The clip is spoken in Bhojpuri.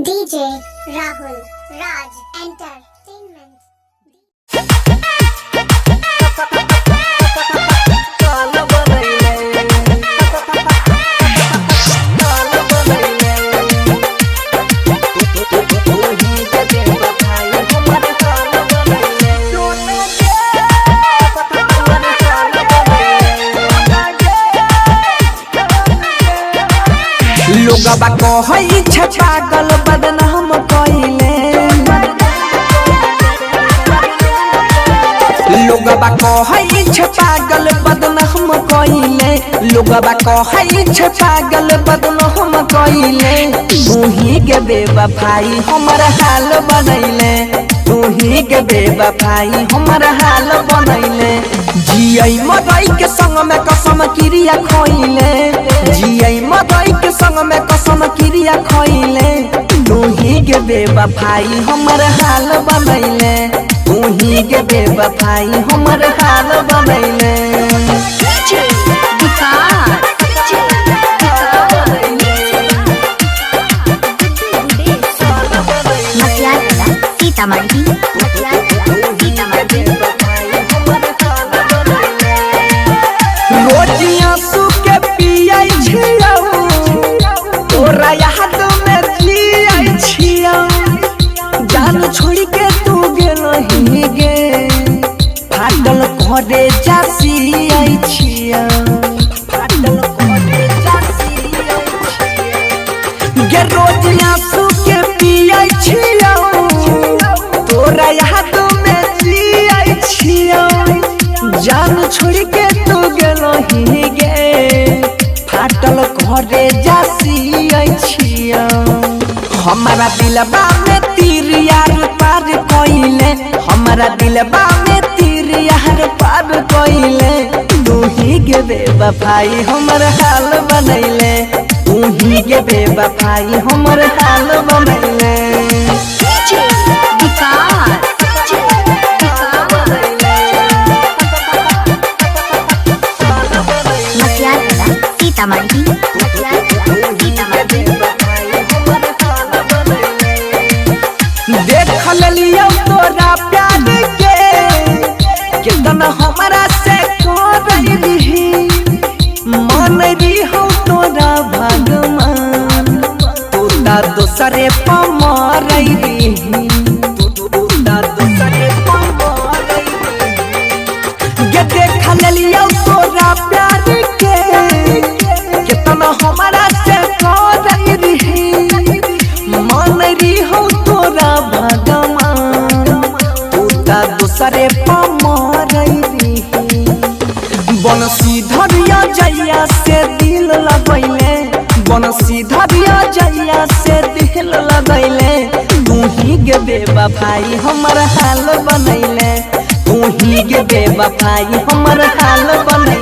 DJ Rahul Raj Entertainment। लोगबा कहई छे पागल बदनाम कइले, लोगबा कहई छे पागल बदनाम कइले, लोगबा कहई छे पागल बदनाम कइले। तूही के बेवफाई हमर हाल बनैले, तूही के बेवफाई हमर हाल बनैले। जियई मरई के संग में कसम क्रिया खइले, जियई मरई के संग में कसम क्रिया खइले। तूही के बेवफाई हमर हाल बनैले, तूही के बेवफाई हमर हाल बनैले। रोजियां सुके पियै छियौ, तोरा याद में जियै छियौ। जान छोड़ के तू गेलही गे, फाटल घरे जासियै छियौ, फाटल घरे जासियै छियौ। गे रोजियां सुके पियै छियौ, तोरा याद में जियै छियौ। जान छोड़ के तू गेलही गे, फाटल घरे जासियै छियौ। हमारा दिलबा में तीर यार पार कइले, हमारा दिलबा में तीर यार पार कइले। तूही के बेवफाई हमर हाल बनैले, तूही के बेवफाई हमर हाल बनैले। देख लियो तोरा प्यार के कितना हमरा से करही, मन रही तोरा भगवान, तू ता दूसरे पर मरही, तू ता दूसरे पर मरही। गे देख लियो तोरा प्यार के कितना हमरा से करही, मन रही तोरा भगवान, तू ता दूसरे पर मरही। बनसी धरिया जइया से दिल लगैले, बनसी धरिया जइया से दिल लगैले। तूही के बेवफाई हमर हाल बनैले, तूही के बेवफाई हमर हाल बनैले।